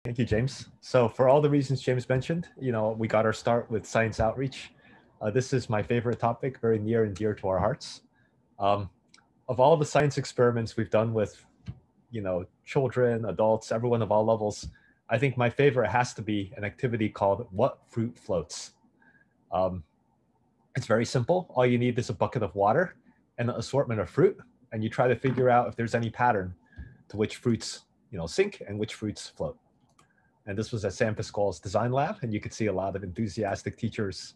Thank you, James. So for all the reasons James mentioned, we got our start with science outreach. This is my favorite topic, very near and dear to our hearts. Of all the science experiments we've done with, children, adults, everyone of all levels, I think my favorite has to be an activity called What Fruit Floats. It's very simple. All you need is a bucket of water and an assortment of fruit, and you try to figure out if there's any pattern to which fruits sink and which fruits float. And this was at Sam Pasquale's design lab, and you could see a lot of enthusiastic teachers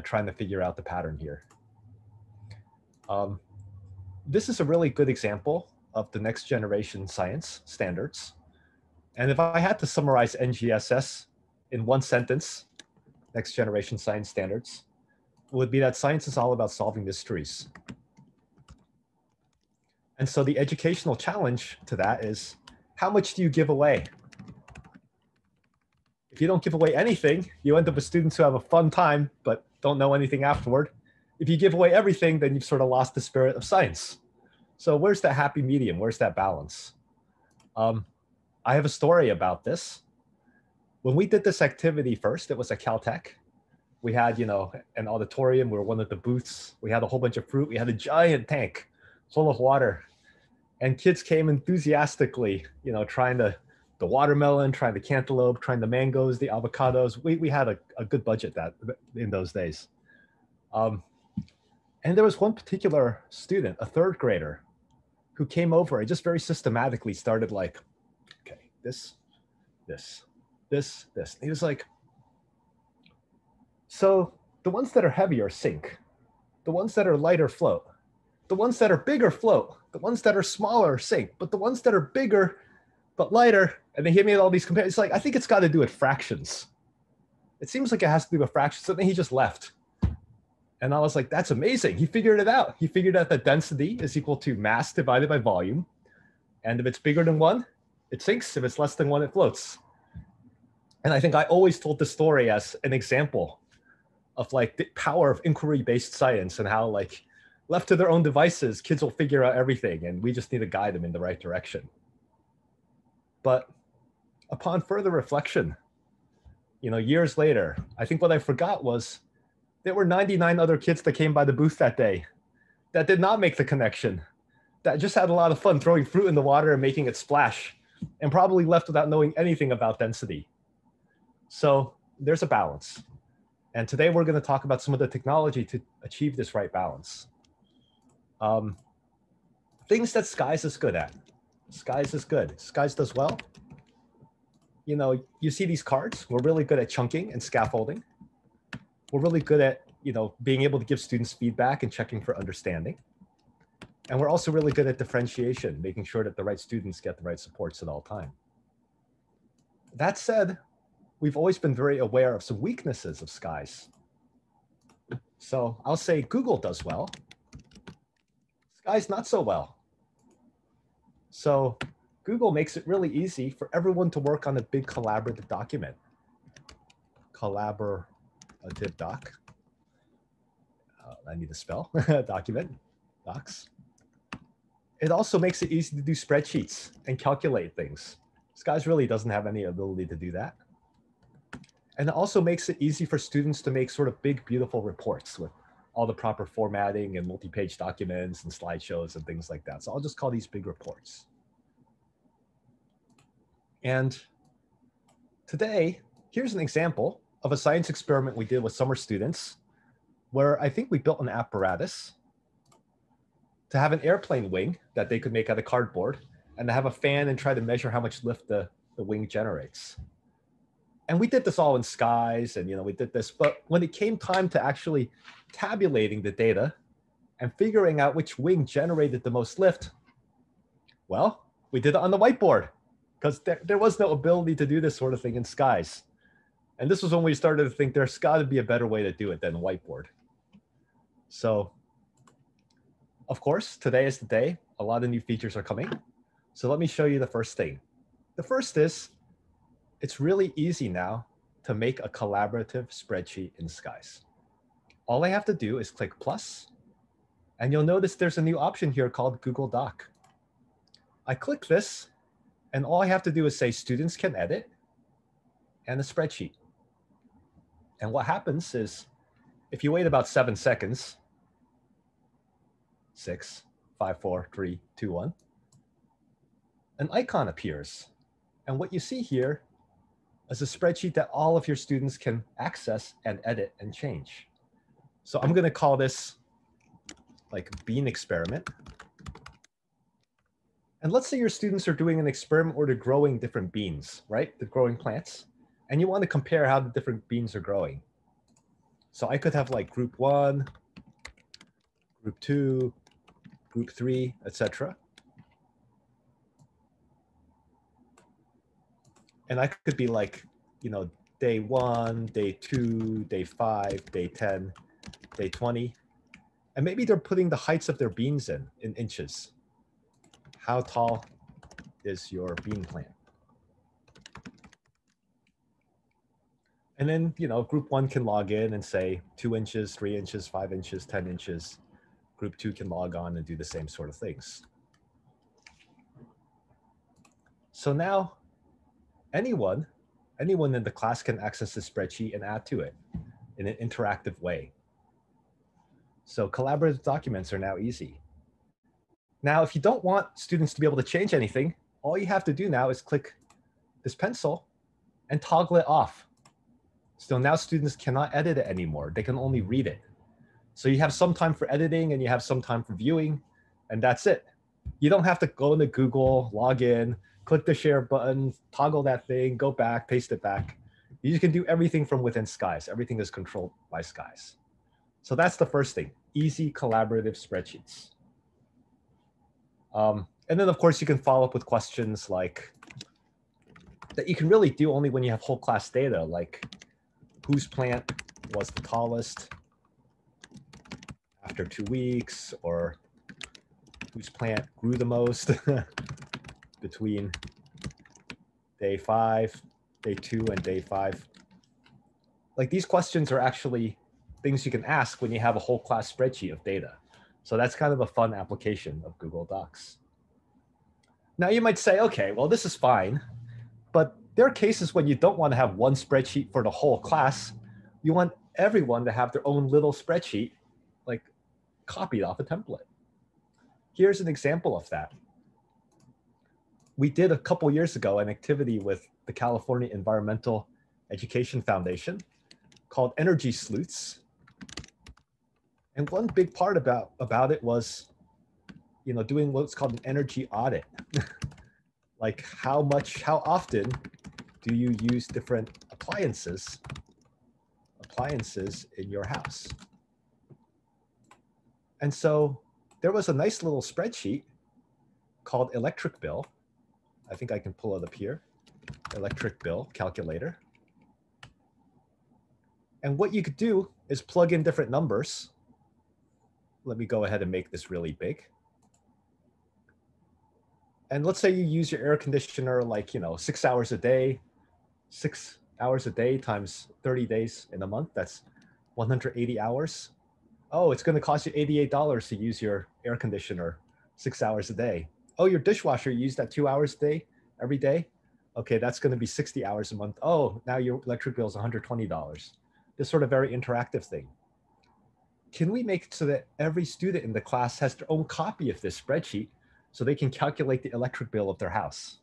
trying to figure out the pattern here. This is a really good example of the next generation science standards. And if I had to summarize NGSS in one sentence, next generation science standards, would be that science is all about solving mysteries. And so the educational challenge to that is, how much do you give away? If you don't give away anything, you end up with students who have a fun time, but don't know anything afterward. If you give away everything, then you've sort of lost the spirit of science. So where's that happy medium? Where's that balance? I have a story about this. When we did this activity first, it was at Caltech. We had, an auditorium. We were one of the booths. We had a whole bunch of fruit. We had a giant tank full of water. And kids came enthusiastically, trying the watermelon, trying the cantaloupe, trying the mangoes, the avocados. We had a good budget in those days. And there was one particular student, a third grader, who came over and just very systematically started like, okay, this. And he was like, so the ones that are heavier sink. The ones that are lighter float. The ones that are bigger float. The ones that are smaller sink. But the ones that are bigger but lighter, and then he made all these comparisons. Like, I think it's got to do with fractions. It seems like it has to do with fractions. So then he just left. And I was like, that's amazing. He figured it out. He figured out that density is equal to mass divided by volume. And if it's bigger than one, it sinks. If it's less than one, it floats. And I think I always told this story as an example of like the power of inquiry-based science and how like left to their own devices, kids will figure out everything and we just need to guide them in the right direction. But upon further reflection, years later, I think what I forgot was there were 99 other kids that came by the booth that day that did not make the connection, that just had a lot of fun throwing fruit in the water and making it splash, and probably left without knowing anything about density. So there's a balance. And today we're going to talk about some of the technology to achieve this right balance. Things that Skies is good at. Skies is good. Skies does well. You see these cards. We're really good at chunking and scaffolding. We're really good at, being able to give students feedback and checking for understanding. And we're also really good at differentiation, making sure that the right students get the right supports at all time. That said, we've always been very aware of some weaknesses of Skies. So I'll say Google does well. Skies not so well. So Google makes it really easy for everyone to work on a big collaborative document. Collaborative doc. I need to spell document, docs. It also makes it easy to do spreadsheets and calculate things. Skies really doesn't have any ability to do that. And it also makes it easy for students to make sort of big, beautiful reports with all the proper formatting and multi-page documents and slideshows and things like that. So I'll just call these big reports. And today, here's an example of a science experiment we did with summer students where I think we built an apparatus to have an airplane wing that they could make out of cardboard and to have a fan and try to measure how much lift the wing generates. And we did this all in Skies and we did this, but when it came time to actually tabulating the data and figuring out which wing generated the most lift, well, we did it on the whiteboard because there was no ability to do this sort of thing in Skies. And this was when we started to think there's got to be a better way to do it than a whiteboard. So, of course, today is the day. A lot of new features are coming. So let me show you the first thing. The first is, it's really easy now to make a collaborative spreadsheet in Skies. All I have to do is click plus, and you'll notice there's a new option here called Google Doc. I click this, and all I have to do is say students can edit, and a spreadsheet. And what happens is, if you wait about 7 seconds, 6, 5, 4, 3, 2, 1, an icon appears. And what you see here is a spreadsheet that all of your students can access and edit and change. So I'm going to call this like bean experiment. And let's say your students are doing an experiment where they're growing different beans, right? They're growing plants. And you want to compare how the different beans are growing. So I could have like group 1, group 2, group 3, etc. And I could be like, you know, day 1, day 2, day 5, day 10, day 20. And maybe they're putting the heights of their beans in inches. How tall is your bean plant? And then, you know, group 1 can log in and say 2 inches, 3 inches, 5 inches, 10 inches. Group 2 can log on and do the same sort of things. So now anyone in the class can access the spreadsheet and add to it in an interactive way. So collaborative documents are now easy. Now, if you don't want students to be able to change anything, all you have to do now is click this pencil and toggle it off. So now students cannot edit it anymore. They can only read it. So you have some time for editing and you have some time for viewing, and that's it. You don't have to go into Google, log in, click the share button, toggle that thing, go back, paste it back. You can do everything from within Skies. Everything is controlled by Skies. So that's the first thing, easy collaborative spreadsheets. And then of course you can follow up with questions like that you can really do only when you have whole class data, like whose plant was the tallest after 2 weeks, or whose plant grew the most between day 5, day 2, and day 5. Like these questions are actually things you can ask when you have a whole class spreadsheet of data. So that's kind of a fun application of Google Docs. Now you might say, okay, well, this is fine, but there are cases when you don't want to have one spreadsheet for the whole class. You want everyone to have their own little spreadsheet, like copied off a template. Here's an example of that. We did a couple years ago an activity with the California Environmental Education Foundation called Energy Sleuths. And one big part about it was, you know, doing what's called an energy audit. Like how often do you use different appliances in your house? And so there was a nice little spreadsheet called electric bill. I think I can pull it up here, electric bill calculator. And what you could do is plug in different numbers. Let me go ahead and make this really big. And let's say you use your air conditioner like, you know, 6 hours a day, 6 hours a day times 30 days in a month, that's 180 hours. Oh, it's going to cost you $88 to use your air conditioner 6 hours a day. Oh, your dishwasher, you use that 2 hours a day, every day? Okay, that's going to be 60 hours a month. Oh, now your electric bill is $120. This sort of very interactive thing. Can we make it so that every student in the class has their own copy of this spreadsheet so they can calculate the electric bill of their house?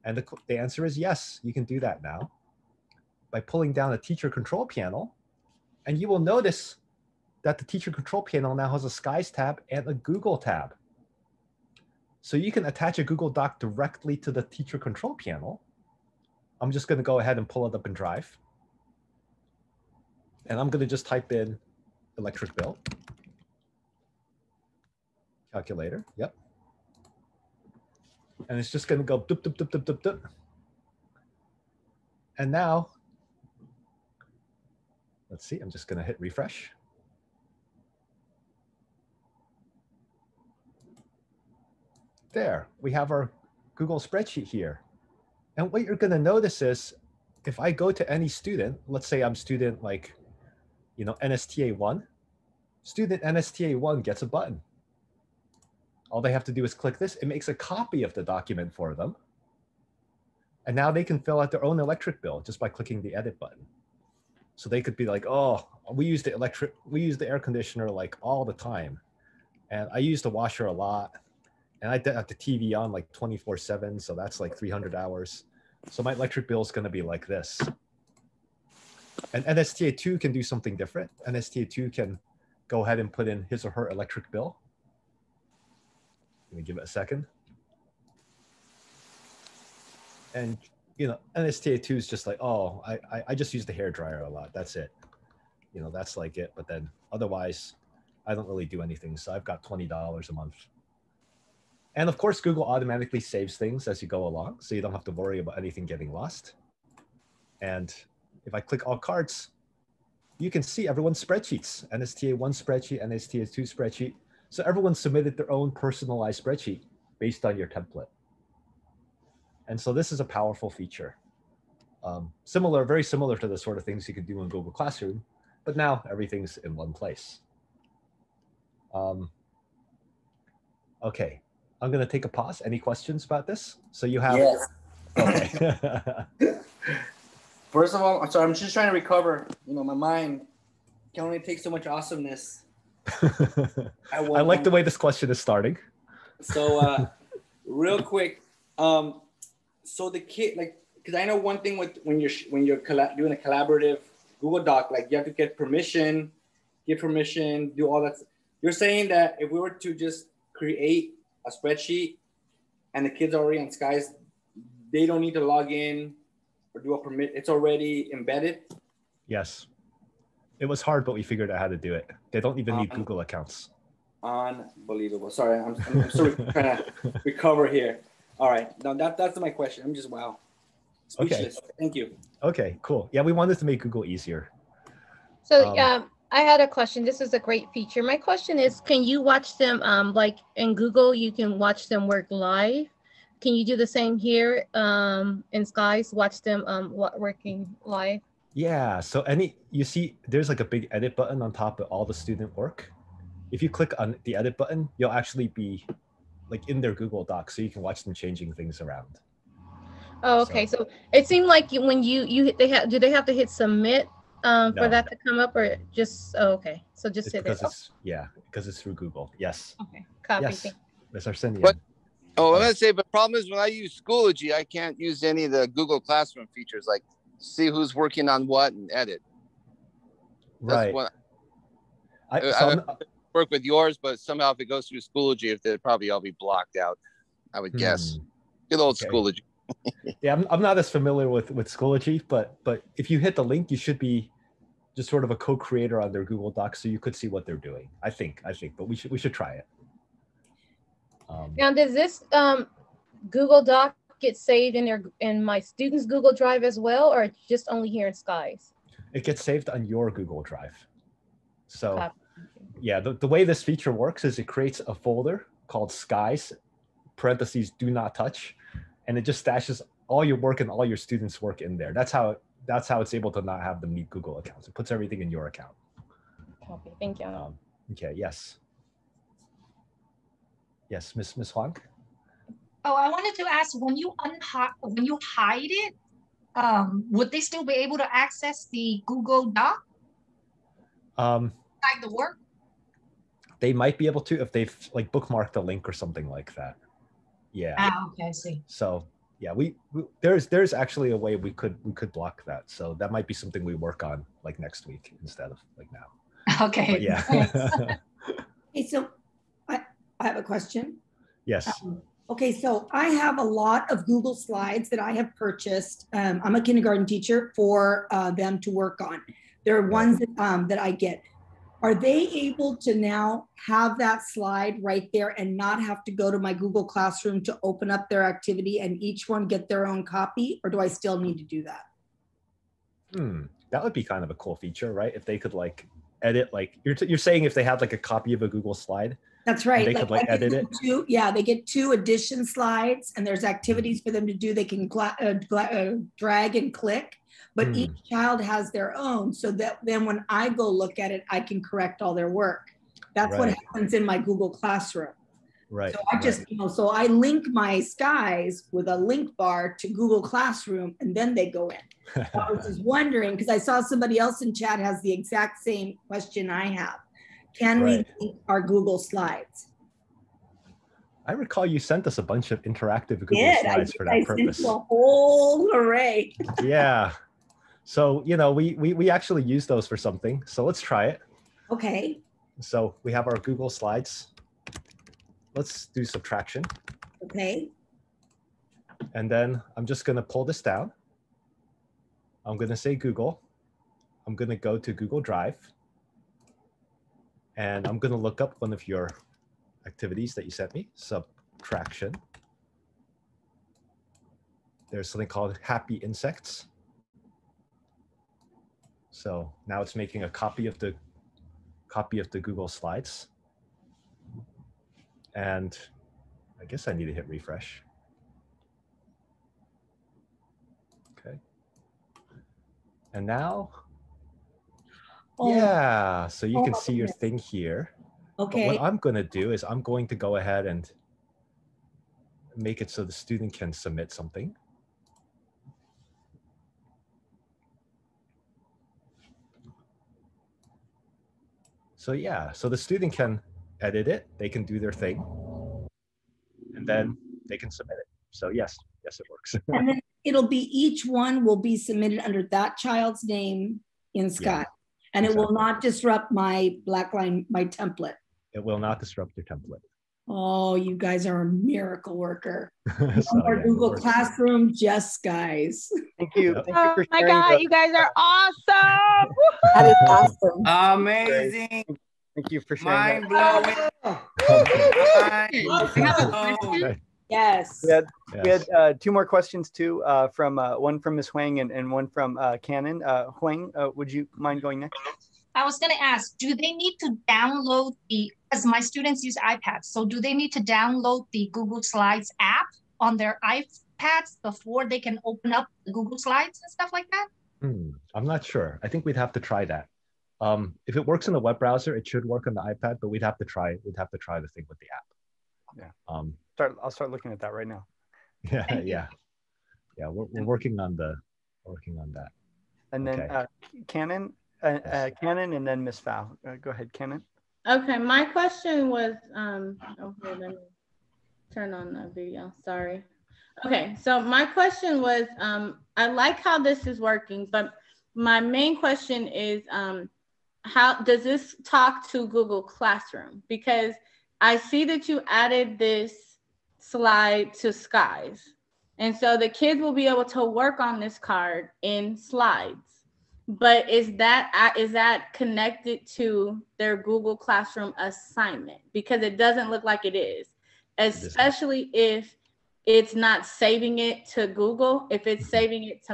And the answer is yes, you can do that now by pulling down a teacher control panel. And you will notice that the teacher control panel now has a Skies tab and a Google tab. So you can attach a Google Doc directly to the teacher control panel. I'm just going to go ahead and pull it up in Drive. And I'm going to just type in electric bill calculator. Yep. And it's just going to go doop, doop, doop, doop, doop, doop. And now, let's see, I'm just going to hit refresh. There, we have our Google spreadsheet here. And what you're going to notice is if I go to any student, let's say I'm student like, you know, NSTA1, student NSTA1 gets a button. All they have to do is click this. It makes a copy of the document for them. And now they can fill out their own electric bill just by clicking the edit button. So they could be like, oh, we use the air conditioner like all the time. And I use the washer a lot. And I have the TV on like 24/7. So that's like 300 hours. So my electric bill is going to be like this. And NSTA2 can do something different. NSTA2 can go ahead and put in his or her electric bill. Let me give it a second. And NSTA2 is just like, oh, I just use the hairdryer a lot. That's it. That's like it. But then otherwise, I don't really do anything. So I've got $20 a month. And of course, Google automatically saves things as you go along. So you don't have to worry about anything getting lost. And if I click all cards, you can see everyone's spreadsheets. NSTA1 spreadsheet, NSTA2 spreadsheet. So everyone submitted their own personalized spreadsheet based on your template. And so this is a powerful feature. Very similar to the sort of things you can do in Google Classroom, but now everything's in one place. Okay, I'm gonna take a pause. Any questions about this? So you have, yes. Okay. First of all, I'm sorry, I'm just trying to recover. My mind can only take so much awesomeness. I like the way this question is starting. So real quick, so the kid, like, because I know one thing with when you're doing a collaborative Google Doc, like you have to get permission, give permission, do all that. You're saying that if we were to just create a spreadsheet and the kids are already on Skies, they don't need to log in or do a permit. It's already embedded. Yes. It was hard, but we figured out how to do it. They don't even need Google accounts. Unbelievable. Sorry, I'm still trying to recover here. All right. No, that's my question. I'm just, wow. Speechless. Okay. Thank you. Okay, cool. Yeah, we wanted to make Google easier. So I had a question. This is a great feature. My question is, can you watch them like in Google, you can watch them work live? Can you do the same here in Skies, watch them working live? Yeah, so you see there's like a big edit button on top of all the student work. If you click on the edit button, you'll actually be like in their Google Docs, so you can watch them changing things around. Oh, okay. So it seemed like when do they have to hit submit for No. that to come up, or just okay? So just hit it. Because it's through Google. Yes. Okay. Copy. Yes. Ms. Arsenian. But I'm gonna say, but problem is when I use Schoology, I can't use any of the Google Classroom features, like see who's working on what and edit. Right. I work with yours, but somehow if it goes through Schoology, if they'd probably all be blocked out, I would guess. Good old Schoology. Yeah, I'm not as familiar with Schoology, but if you hit the link, you should be just sort of a co-creator on their Google Docs, so you could see what they're doing. I think, but we should try it. Now, does this Google Doc get saved in my students' Google Drive as well, or just only here in Skies? It gets saved on your Google Drive. So yeah, the way this feature works is it creates a folder called Skies, parentheses, do not touch, and it just stashes all your work and all your students' work in there. That's how it's able to not have them need Google accounts. It puts everything in your account. Copy. Thank you. Okay. Yes. Yes, Miss Huang. Oh, I wanted to ask, when you hide it, would they still be able to access the Google Doc? Like the work? They might be able to if they've like bookmarked a link or something like that. Yeah. Ah, okay, I see. So yeah, there's actually a way we could block that. So that might be something we work on like next week instead of like now. Okay. But yeah. Okay, so I have a question. Yes. Okay, so I have a lot of Google Slides that I have purchased. I'm a kindergarten teacher for them to work on. There are ones that I get. Are they able to now have that slide right there and not have to go to my Google Classroom to open up their activity and each one get their own copy? Or do I still need to do that? That would be kind of a cool feature, right? If they could like edit, like you're saying if they had like a copy of a Google slide. That's right. They could like edit it. They get 2 edition slides and there's activities for them to do. They can drag and click, but each child has their own, so that then when I go look at it, I can correct all their work. That's what happens in my Google Classroom. Right. So I just, so I link my skies with a link bar to Google Classroom, and then they go in. I was just wondering, because I saw somebody else in chat has the exact same question I have. Can we link our Google Slides? I recall you sent us a bunch of interactive Google Slides for that purpose. Sent you a whole array. Yeah. So, we actually use those for something. So let's try it. Okay. So we have our Google Slides. Let's do subtraction. Okay. And then I'm just going to pull this down. I'm going to say Google. I'm going to go to Google Drive. And I'm going to look up one of your activities that you sent me, subtraction. There's something called Happy Insects. So now it's making a copy of the Google Slides. And I guess I need to hit refresh. Okay. And now, yeah, so you can see your thing here. Okay. But what I'm going to do is I'm going to go ahead and make it so the student can submit something. So yeah, so the student can edit it, they can do their thing, and then they can submit it. So yes, it works. And then it'll be, each one will be submitted under that child's name in Sky. Yeah, and exactly. It will not disrupt my my template. It will not disrupt your template. Oh, you guys are a miracle worker. So, our Google Classroom, just guys. Thank you. Yep. Thank you for sharing. Oh my God, you guys are awesome. That is awesome. Amazing. Thank you for sharing. Mind blowing. Yes. We had two more questions too, from one from Ms. Huang and one from Cannon. Huang, would you mind going next? I was going to ask, do they need to download because my students use iPads, so do they need to download the Google Slides app on their iPads before they can open up the Google Slides and stuff like that? I'm not sure. I think we'd have to try that. If it works in the web browser, it should work on the iPad, but we'd have to try the thing with the app. Yeah. I'll start looking at that right now. Yeah. We're working on that. And then Cannon, and then Ms. Fao. Go ahead, Cannon. Okay, my question was, let me turn on the video, sorry. Okay, so my question was, I like how this is working, but my main question is, how does this talk to Google Classroom? Because I see that you added this slide to Skies. And so the kids will be able to work on this card in Slides. But is that connected to their Google Classroom assignment? Because it doesn't look like it is, especially if it's not saving it to Google. If it's saving it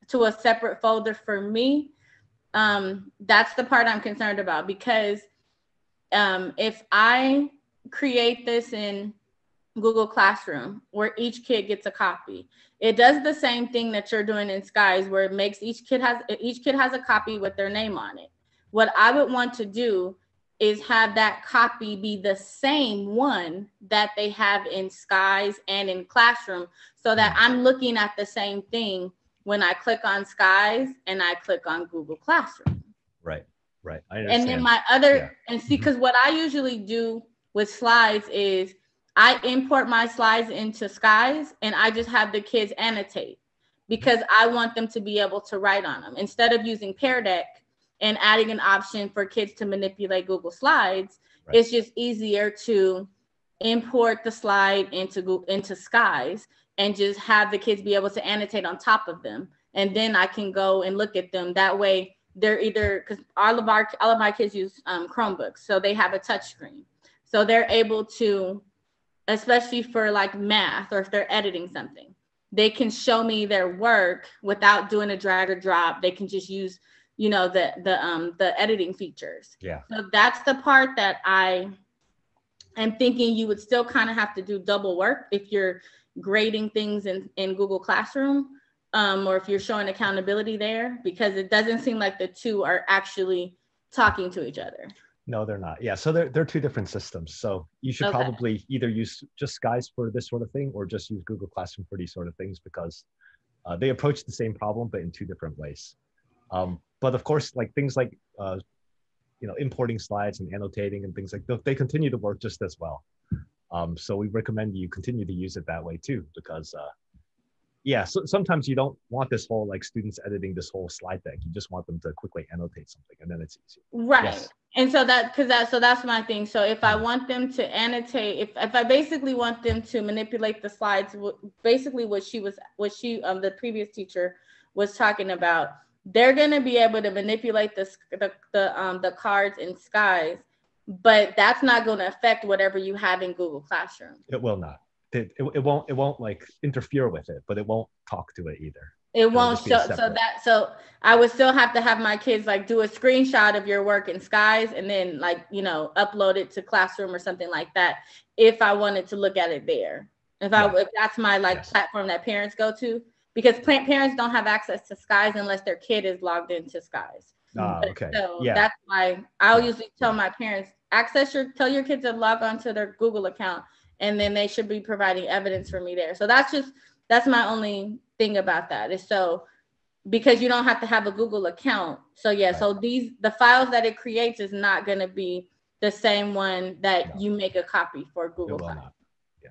to a separate folder for me, that's the part I'm concerned about. Because if I create this in Google Classroom where each kid gets a copy, it does the same thing that you're doing in Skies, where it makes each kid has a copy with their name on it. What I would want to do is have that copy be the same one that they have in Skies and in Classroom, so that I'm looking at the same thing when I click on Skies and I click on Google Classroom. Right. I understand. And then my other, and see, because what I usually do with Slides is I import my slides into Skies and I just have the kids annotate, because I want them to be able to write on them. Instead of using Pear Deck and adding an option for kids to manipulate Google Slides, it's just easier to import the slide into Skies and just have the kids be able to annotate on top of them. And then I can go and look at them. That way they're either, because all of my kids use Chromebooks, so they have a touch screen. So they're able to, especially for like math or if they're editing something, they can show me their work without doing a drag or drop. They can just use, the editing features. Yeah. So that's the part that I am thinking you would still kind of have to do double work if you're grading things in Google Classroom, or if you're showing accountability there, because it doesn't seem like the two are actually talking to each other. No, they're not. Yeah, so they're two different systems. So you should probably either use just Skies for this sort of thing or just use Google Classroom for these sort of things, because they approach the same problem, but in two different ways. But of course, like things like importing slides and annotating and things like that, they continue to work just as well. So we recommend you continue to use it that way too, because so sometimes you don't want this whole like students editing this whole slide deck. You just want them to quickly annotate something, and then it's easy. Right. Yes. And so that's my thing. So if I want them to annotate, if I basically want them to manipulate the slides, basically what the previous teacher was talking about, they're going to be able to manipulate the cards in Skies, but that's not going to affect whatever you have in Google Classroom. It will not. It won't like interfere with it, but it won't talk to it either. It won't show. So I would still have to have my kids like do a screenshot of your work in Skies and then like, upload it to Classroom or something like that if I wanted to look at it there. If that's my platform that parents go to, because parents don't have access to Skies unless their kid is logged into Skies. Okay. So that's why I'll usually tell my parents, tell your kids to log on to their Google account, and then they should be providing evidence for me there. So that's my only thing about that, is so because you don't have to have a Google account. So so the files that it creates is not going to be the same one that you make a copy for Google Classroom. Yeah.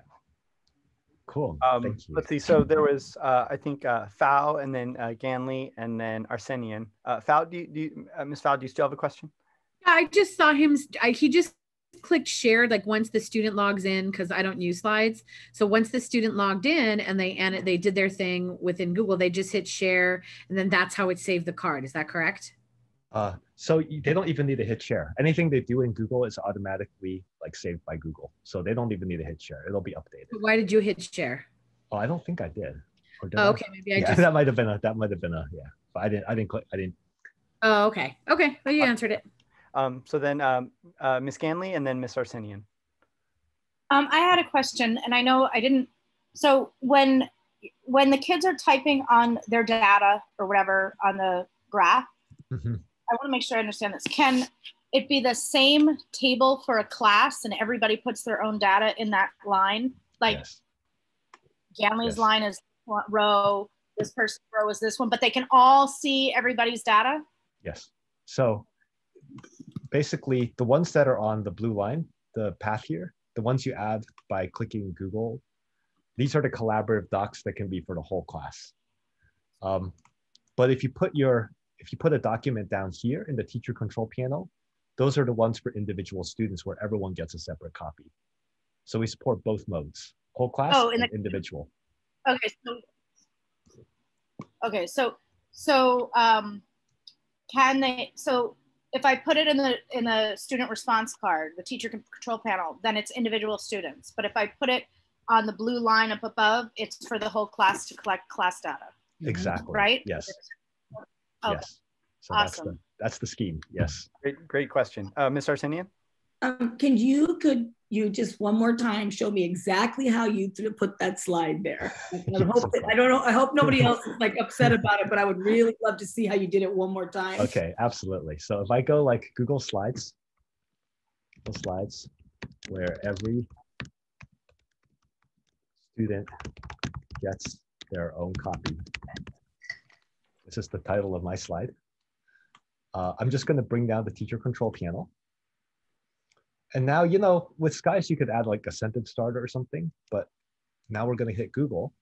Cool. Thank you. Let's see. So there was, I think, Fao, and then Ganley, and then Arsenian. Fao, Ms. Fao, do you still have a question? Yeah, I just saw him. He just clicked share like once the student logs in, because I don't use slides. So once the student logged in and they did their thing within Google, they just hit share, and then that's how it saved the card. Is that correct? So they don't even need to hit share. Anything they do in Google is automatically like saved by Google. So they don't even need to hit share. It'll be updated. But why did you hit share? Oh, I don't think I did. Or did okay, maybe I just. That might have been a but I didn't click. Oh, okay. Okay, well, you answered it. So then Ms. Ganley, and then Ms. Arsenian. I had a question, and I know I didn't. So when the kids are typing on their data or whatever on the graph, I want to make sure I understand this. Can it be the same table for a class and everybody puts their own data in that line? Like Ganley's line is one row, this person's row is this one, but they can all see everybody's data? Yes. So basically the ones that are on the blue line, the path here, the ones you add by clicking Google, these are the collaborative docs that can be for the whole class. But if you put a document down here in the teacher control panel, those are the ones for individual students where everyone gets a separate copy. So we support both modes, whole class and individual. Okay, so can they, so if I put it in the student response card, the teacher control panel, then it's individual students. But if I put it on the blue line up above, it's for the whole class to collect class data. Exactly. Right? Yes. Okay. Yes. So awesome. That's the scheme. Yes. Great question. Ms. Arsenian? Could you just one more time show me exactly how you put that slide there? I hope nobody else is like upset about it, but I would really love to see how you did it one more time. Okay, absolutely. So if I go like Google Slides, where every student gets their own copy. This is the title of my slide. I'm just going to bring down the teacher control panel. And now, with Skies, you could add like a sentence starter or something, but now we're going to hit Google.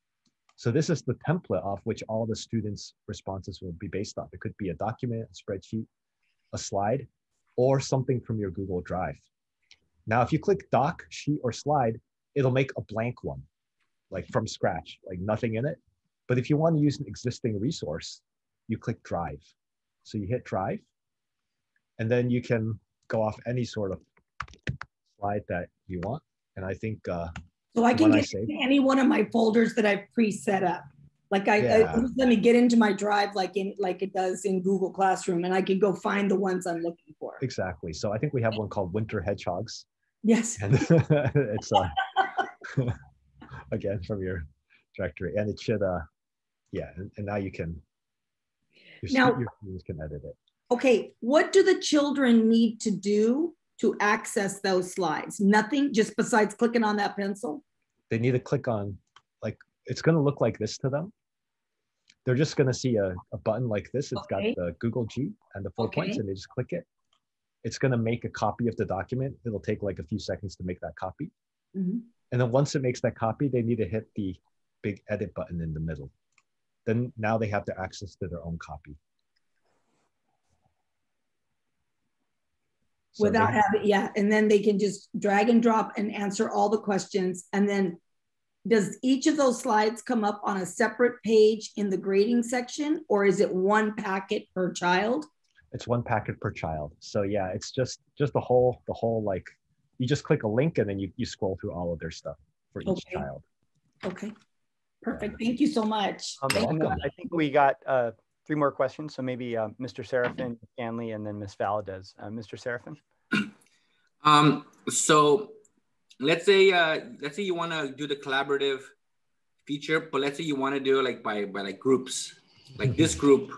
So this is the template off which all the students' responses will be based off. It could be a document, a spreadsheet, a slide, or something from your Google Drive. Now, if you click doc, sheet, or slide, it'll make a blank one, like from scratch, like nothing in it. But if you want to use an existing resource, you click Drive. So you hit Drive, and then you can go off any sort of slide that you want. And I think so I can get into any one of my folders that I've pre-set up. Like let me get into my Drive like it does in Google Classroom, and I can go find the ones I'm looking for. Exactly. So I think we have one called Winter Hedgehogs. Yes. And it's again from your directory, and it should and now you can your students can edit it. Okay, what do the children need to do to access those slides? Nothing, just besides clicking on that pencil? They need to click on, like, it's going to look like this to them. They're just going to see a button like this. It's got the Google G and the 4 points, and they just click it. It's going to make a copy of the document. It'll take like a few seconds to make that copy. And then once it makes that copy, they need to hit the big edit button in the middle. Then now they have the access to their own copy. So without having, and then they can just drag and drop and answer all the questions. And then does each of those slides come up on a separate page in the grading section, or is it one packet per child? It's one packet per child. So yeah, it's just the whole like, you just click a link and then you scroll through all of their stuff for each child. Okay, perfect. Thank you so much. I think we got 3 more questions. So maybe Mr. Seraphin, Stanley, and then Ms. Valadez. Mr. Seraphin. So let's say you want to do the collaborative feature, but let's say you want to do it like by like groups, like this group,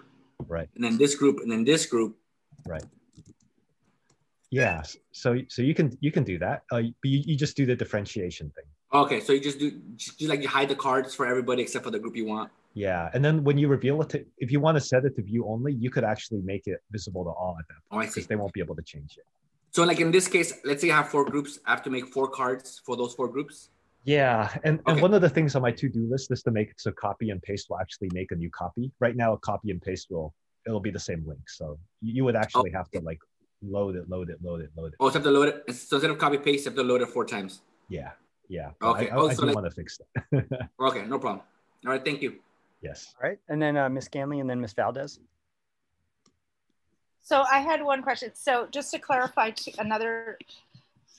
right, and then this group, and then this group, right. Yeah, so you can do that. But you just do the differentiation thing. Okay, so you just like you hide the cards for everybody except for the group you want. Yeah, and then when you reveal it to, if you want to set it to view only, you could actually make it visible to all at that point, because they won't be able to change it. So like in this case, let's say I have 4 groups. I have to make 4 cards for those 4 groups. Yeah, and one of the things on my to-do list is to make it so copy and paste will actually make a new copy. Right now, a copy and paste it'll be the same link. So you would actually have to like load it. Oh, so have to load it. So instead of copy paste, you have to load it 4 times. Yeah. Okay. I do want to fix that. Okay, no problem. All right, thank you. Yes. All right, and then Ms. Scanley and then Ms. Valdez. So I had one question. So just to clarify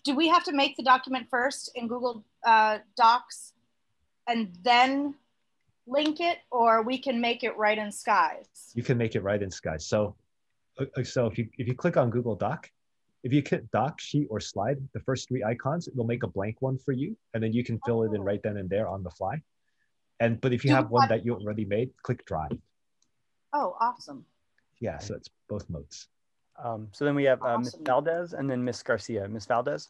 do we have to make the document first in Google Docs and then link it, or we can make it right in Skies? You can make it right in Skies. So if you click on Google Doc, if you click Doc, Sheet, or Slide, the first 3 icons, it will make a blank one for you, and then you can fill it in right then and there on the fly. But if you have one that you already made, click Drive. Oh, awesome. Yeah, so it's both modes. So then we have Ms. Valdez and then Ms. Garcia. Ms. Valdez.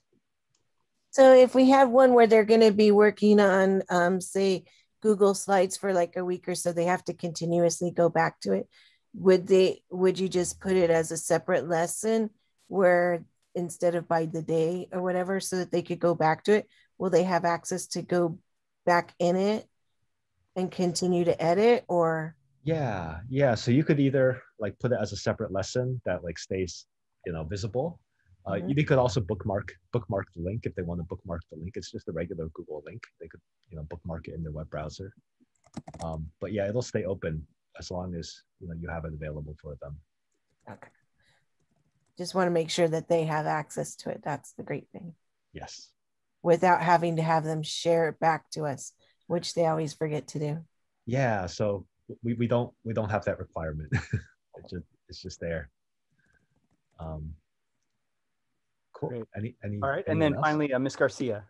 So if we have one where they're going to be working on, say, Google Slides for like a week or so, they have to continuously go back to it. Would you just put it as a separate lesson where instead of by the day or whatever, so that they could go back to it? Will they have access to go back in it and continue to edit, or? Yeah. So you could either like put it as a separate lesson that like stays, visible. You could also bookmark the link if they want to bookmark the link. It's just a regular Google link. They could, bookmark it in their web browser. But yeah, it'll stay open as long as you have it available for them. Okay. Just want to make sure that they have access to it. That's the great thing. Yes. Without having to have them share it back to us, which they always forget to do. Yeah. So we don't have that requirement. it's just there. Cool. Great. Any all right, and then finally Ms. Garcia.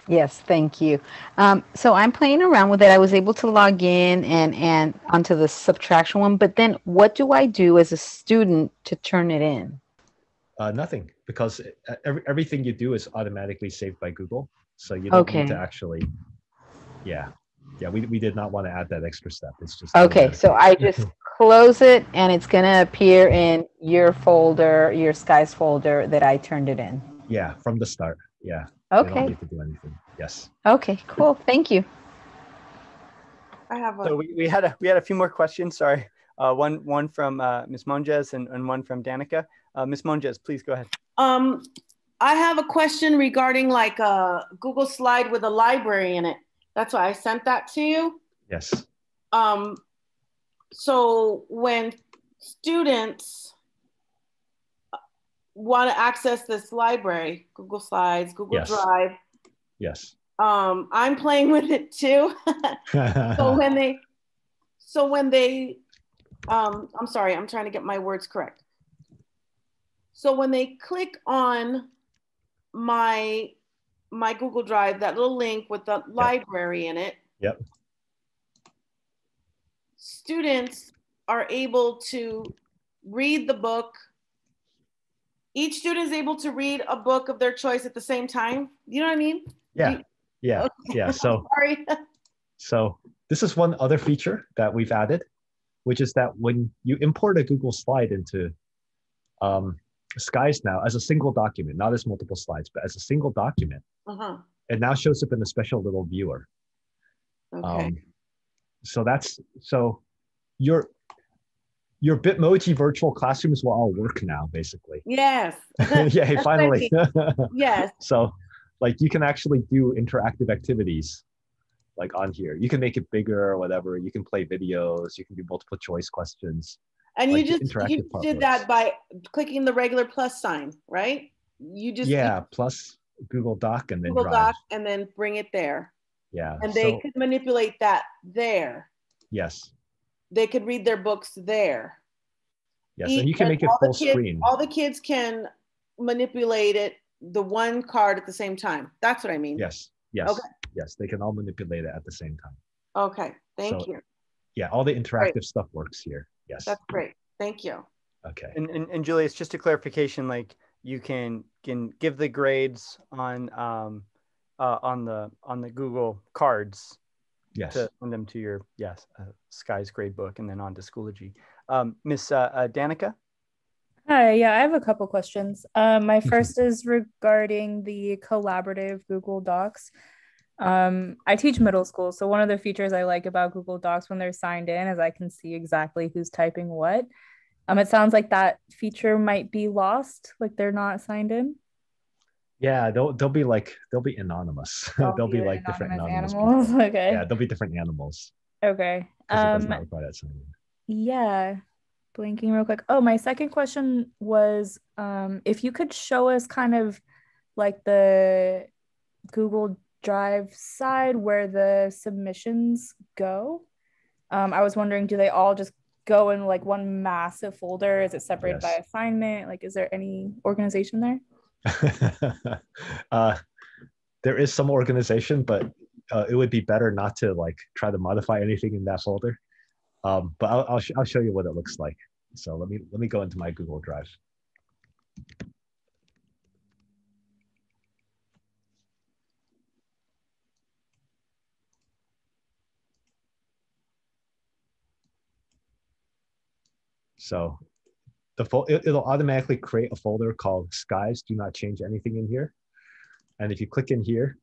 Yes, thank you. So I'm playing around with it. I was able to log in and onto the subtraction one, but then what do I do as a student to turn it in? Nothing, because everything you do is automatically saved by Google. So you don't need to actually, we did not want to add that extra step. It's just okay. So I just close it and it's going to appear in your folder, your Skies folder that I turned it in. Yeah, from the start. Yeah. Okay. You don't need to do anything. Yes. Okay, cool. Thank you. I have So we had a few more questions. Sorry. One from Ms. Monjes and one from Danica. Ms. Monjes, please go ahead. I have a question regarding like a Google slide with a library in it. That's why I sent that to you. Yes. So when students want to access this library, Google Slides, Google Drive. Yes. I'm playing with it too. So when they, I'm sorry, I'm trying to get my words correct. So when they click on my Google Drive, that little link with the library in it, students are able to read the book each student is able to read a book of their choice at the same time. You know what I mean? Yeah, yeah, Okay. yeah. So, Sorry. so this is one other feature that we've added, which is that when you import a Google slide into Skies now as a single document, not as multiple slides, but as a single document, it now shows up in a special little viewer. Okay. So your Bitmoji virtual classrooms will all work now, basically. Yes. Yeah, finally. Yes. So like you can actually do interactive activities like on here. You can make it bigger or whatever. You can play videos. You can do multiple choice questions. And like you did that by clicking the regular plus sign, right? You just plus Google Doc and then Google Drive. Doc and then bring it there. Yeah. And they could manipulate that there. Yes. They could read their books there. Yes, and you can make it full screen. All the kids can manipulate it, the one card at the same time. That's what I mean. Yes, yes, okay. Yes, they can all manipulate it at the same time. Okay, thank you. Yeah, all the interactive stuff works here. Yes. That's great. Thank you. Okay. And Julius, just a clarification, like you can give the grades on the Google cards. Yes. To send them to your Skies grade book and then on to Schoology. Miss Danica? Hi, yeah, I have a couple questions. My first is regarding the collaborative Google Docs. I teach middle school, so one of the features I like about Google Docs when they're signed in is I can see exactly who's typing what. It sounds like that feature might be lost, like they're not signed in. Yeah, they'll be anonymous. They'll be like different anonymous animals. People. Okay. Yeah, they'll be different animals. Okay. It does not require that sign in. Yeah. Blinking real quick. Oh, my second question was if you could show us kind of like the Google Drive side where the submissions go. I was wondering, do they all just go in like one massive folder? Is it separated by assignment? Like, is there any organization there? There is some organization, but it would be better not to like try to modify anything in that folder. But I'll show you what it looks like. So let me go into my Google Drive. So it'll automatically create a folder called Skies. Do not change anything in here. And if you click in here,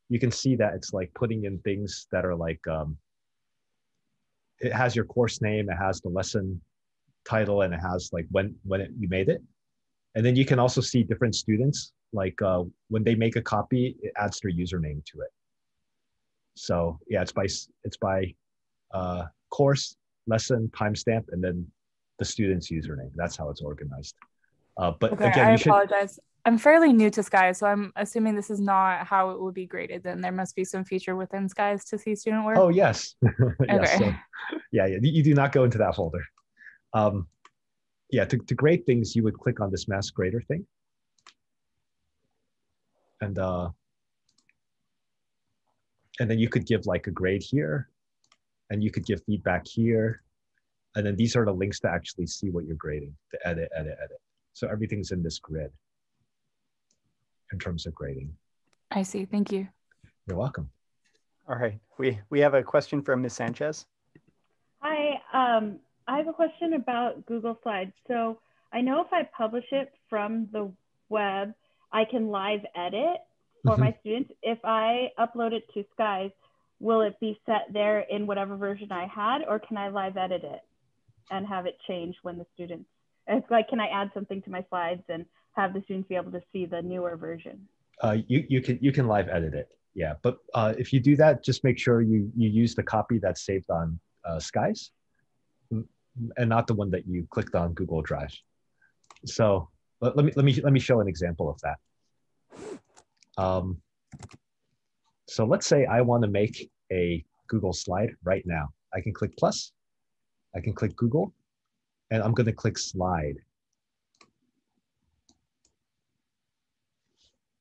you can see that it's like putting in things that are like, it has your course name, it has the lesson title, and it has like when you made it. And then you can also see different students, like when they make a copy, it adds their username to it. So yeah, it's by course, lesson, timestamp, and then the student's username. That's how it's organized. But okay, again, I apologize. I'm fairly new to Skies, so I'm assuming this is not how it would be graded. Then there must be some feature within Skies to see student work. Oh yes, yes. Okay. So, yeah, you do not go into that folder. Yeah, to grade things, you would click on this mass grader thing, and then you could give like a grade here, and you could give feedback here, and then these are the links to actually see what you're grading, to edit. So everything's in this grid in terms of grading. I see. Thank you. You're welcome. All right. We have a question from Ms. Sanchez. Hi. I have a question about Google Slides. So I know if I publish it from the web, I can live edit for my students. If I upload it to Skies, will it be set there in whatever version I had, or can I live edit it and have it change when the students, it's like, can I add something to my slides and have the students be able to see the newer version? You can live edit it, yeah. But if you do that, just make sure you use the copy that's saved on Skies, and not the one that you clicked on Google Drive. So let me show an example of that. So let's say I want to make a Google slide right now. I can click plus, I can click Google, and I'm going to click slide.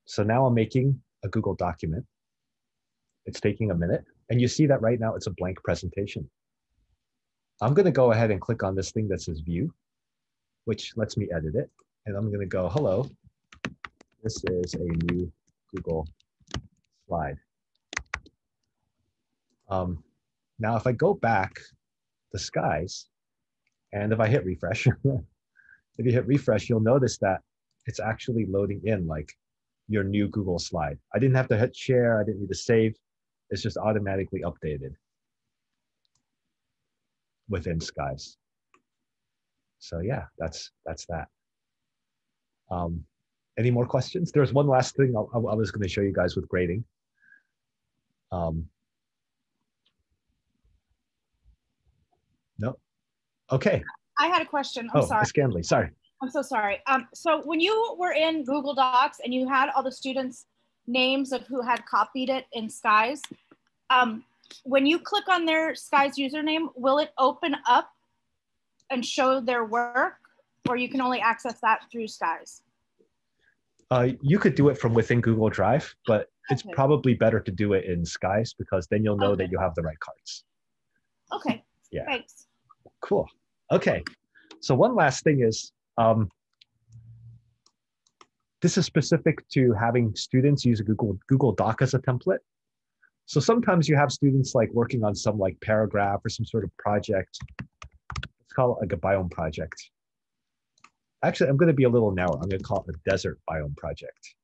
So now I'm making a Google document. It's taking a minute, and you see that right now it's a blank presentation. I'm going to go ahead and click on this thing that says view, which lets me edit it. And I'm going to go, hello, this is a new Google slide. Now, if I go back the skies, and if I hit refresh, if you hit refresh, you'll notice that it's actually loading in like your new Google slide. I didn't have to hit share. I didn't need to save. It's just automatically updated within skies. So yeah, that's that. Any more questions? There's one last thing I was going to show you guys with grading. No. Okay. I had a question. I'm sorry. Ms. Scanley, sorry. I'm so sorry. So when you were in Google Docs and you had all the students' names of who had copied it in Skies, when you click on their Skies username, will it open up and show their work, or you can only access that through Skies? You could do it from within Google Drive, but it's probably better to do it in Skies because then you'll know that you have the right cards. Okay. Yeah. Thanks. Cool. Okay. So one last thing is, this is specific to having students use a Google Doc as a template. So sometimes you have students like working on some like paragraph or some sort of project. Let's call it like a biome project. Actually, I'm going to be a little narrow. I'm going to call it a desert biome project.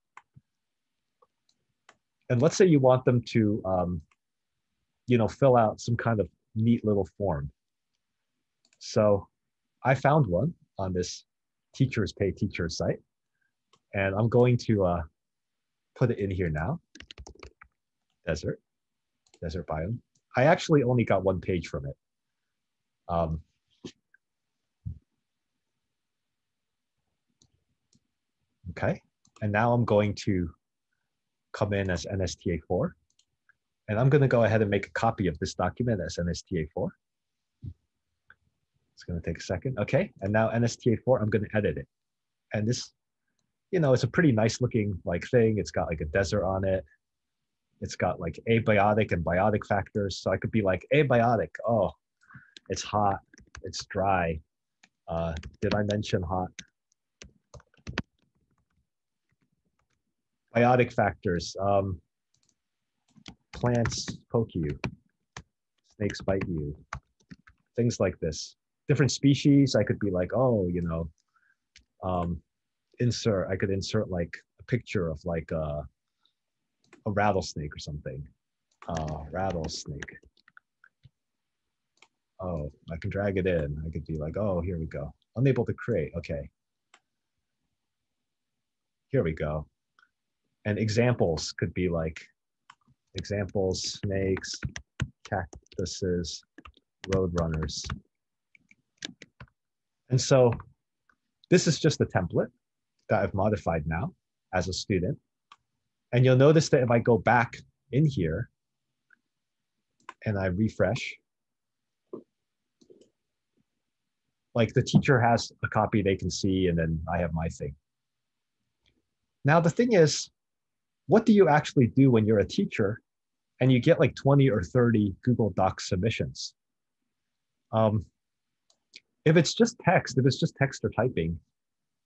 And let's say you want them to, fill out some kind of neat little form. So I found one on this Teachers Pay Teachers site, and I'm going to put it in here now. Desert biome. I actually only got one page from it. Okay, and now I'm going to come in as NSTA4, and I'm going to go ahead and make a copy of this document as NSTA4. It's going to take a second. Okay, and now NSTA4, I'm going to edit it. And this, it's a pretty nice looking like thing. It's got like a desert on it. It's got like abiotic and biotic factors. So I could be like abiotic. Oh, it's hot. It's dry. Did I mention hot? Biotic factors. Plants poke you. Snakes bite you. Things like this. Different species. I could be like, oh, I could insert like a picture of like a rattlesnake or something. Rattlesnake. Oh, I can drag it in. I could be like, oh, here we go. Unable to create. Okay. Here we go. And examples could be like examples, snakes, cactuses, roadrunners. And so this is just a template that I've modified now as a student. And you'll notice that if I go back in here and I refresh, like the teacher has a copy they can see, and then I have my thing. Now the thing is, what do you actually do when you're a teacher and you get like 20 or 30 Google Docs submissions? If it's just text or typing,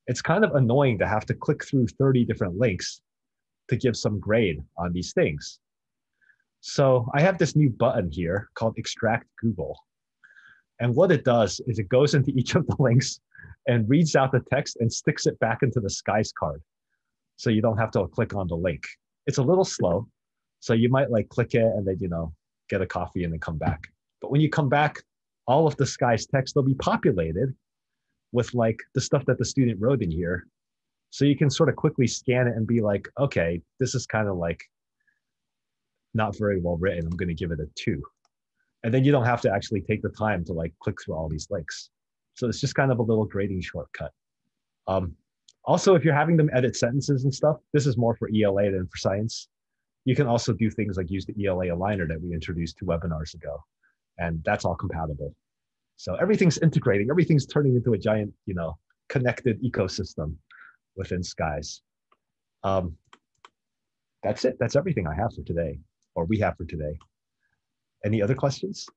it's kind of annoying to have to click through 30 different links to give some grade on these things. So I have this new button here called Extract Google. And what it does is it goes into each of the links and reads out the text and sticks it back into the Skies card. So you don't have to click on the link. It's a little slow. So you might like click it and then, get a coffee and then come back. But when you come back, all of the Skies text will be populated with like the stuff that the student wrote in here. So you can sort of quickly scan it and be like, okay, this is kind of like not very well written. I'm going to give it a 2. And then you don't have to actually take the time to like click through all these links. So it's just kind of a little grading shortcut. Also, if you're having them edit sentences and stuff, this is more for ELA than for science. You can also do things like use the ELA aligner that we introduced 2 webinars ago. And that's all compatible. So everything's integrating, everything's turning into a giant, connected ecosystem within Skies. That's it. That's everything I have for today, or we have for today. Any other questions?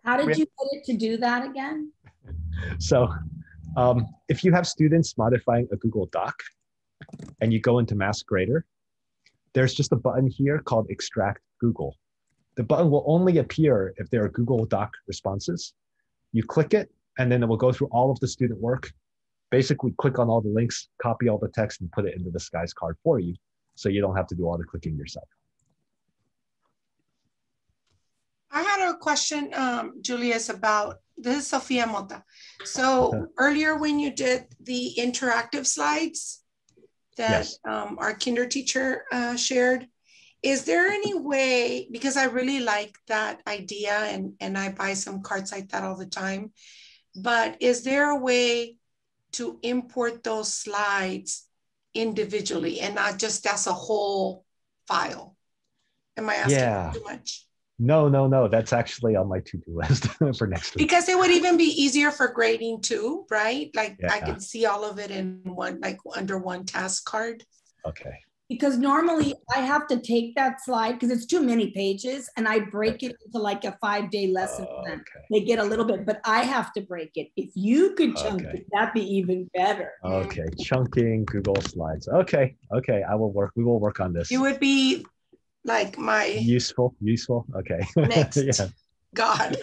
How did you get it to do that again? So If you have students modifying a Google Doc and you go into Mass Grader, there's just a button here called Extract Google. The button will only appear if there are Google Doc responses. You click it, and then it will go through all of the student work, basically click on all the links, copy all the text, and put it into the Skies card for you, so you don't have to do all the clicking yourself. I had a question, Julius, about, this is Sofia Mota. So earlier when you did the interactive slides that Yes. Our kinder teacher shared, is there any way, because I really like that idea and I buy some cards like that all the time, but is there a way to import those slides individually and not just as a whole file? Am I asking too much? No. That's actually on my to-do list for next week. Because it would even be easier for grading too, right? Like Yeah. I can see all of it in one, like under one task card. Okay. Because normally I have to take that slide because it's too many pages and I break it into like a 5-day lesson plan. They get a little bit, but I have to break it. If you could chunk it, that'd be even better. Okay, chunking Google Slides. Okay, I will work. We will work on this. It would be like my useful. Okay. Next. Yeah. God.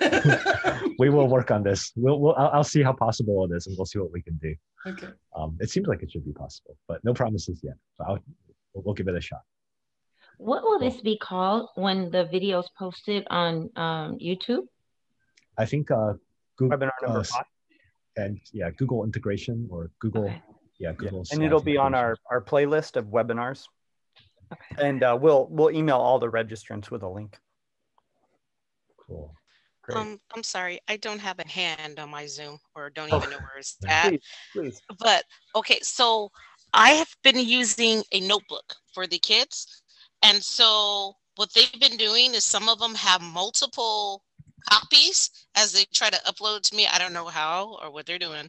We will work on this. I'll see how possible it is, and we'll see what we can do. Okay. It seems like it should be possible, but no promises yet. So we'll give it a shot. What will this be called when the video is posted on YouTube? I think Google webinar number 5. And yeah, Google integration or Google. Okay. Yeah, Google. And it'll be on our playlist of webinars. Okay. And we'll email all the registrants with a link. Cool. Great. I'm sorry, I don't have a hand on my Zoom, or don't even know where it's at. Please. But okay, so I have been using a notebook for the kids. And so what they've been doing is some of them have multiple copies as they try to upload to me. I don't know how or what they're doing,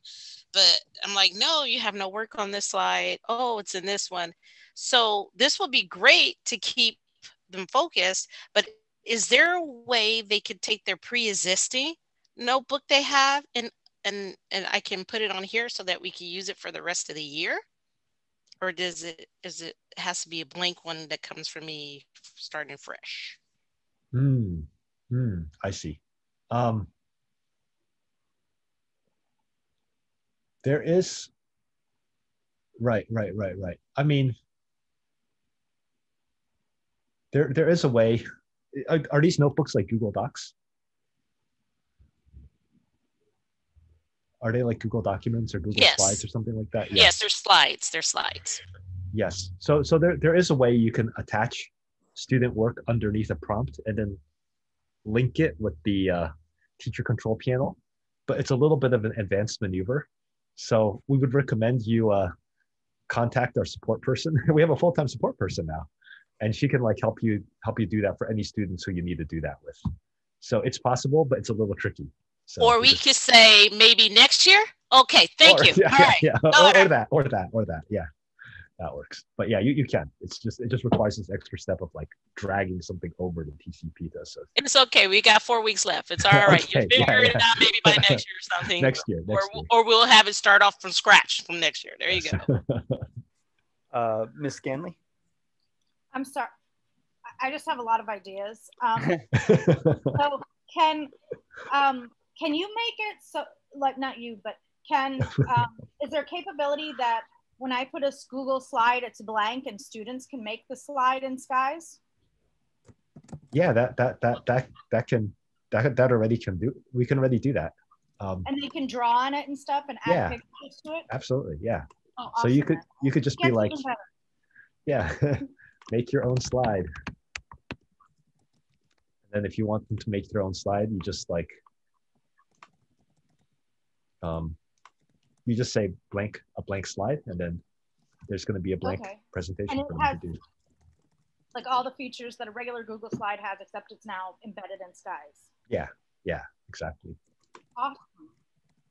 but I'm like, no, you have no work on this slide. Oh, it's in this one. So this will be great to keep them focused, but is there a way they could take their pre-existing notebook they have and I can put it on here so that we can use it for the rest of the year? Or has to be a blank one that comes from me starting fresh? I see. There is, right. I mean, there is a way. Are these notebooks like Google Docs? Are they like Google Documents or Google Slides or something like that? Yes, they're slides. They're slides. Yes. So there is a way you can attach student work underneath a prompt and then link it with the teacher control panel, but it's a little bit of an advanced maneuver. So we would recommend you contact our support person. We have a full-time support person now, and she can like help you do that for any students who you need to do that with. So it's possible, but it's a little tricky. So or we could say maybe next year. Okay, thank you. Yeah, all right. Yeah. Or that. Yeah, that works. But yeah, you can. It just requires this extra step of like dragging something over to TCP to associate. It's okay. We got 4 weeks left. It's all right. Okay, You figure it out maybe by next year or something. Next year. Or we'll have it start off from scratch from next year. There you go. Ms. Scanley? I'm sorry. I just have a lot of ideas. So can you make it so, like, not you, but is there a capability that when I put a Google slide, it's blank and students can make the slide in Skies? Yeah, that already can do. We can already do that. And they can draw on it and stuff and add pictures to it. Absolutely, yeah. Oh, so awesome, you could just be like, yeah, make your own slide. And then if you want them to make their own slide, you just like, you just say a blank slide, and then there's going to be a blank presentation for them to do. Like all the features that a regular Google slide has, except it's now embedded in Skies. Yeah, exactly. Awesome.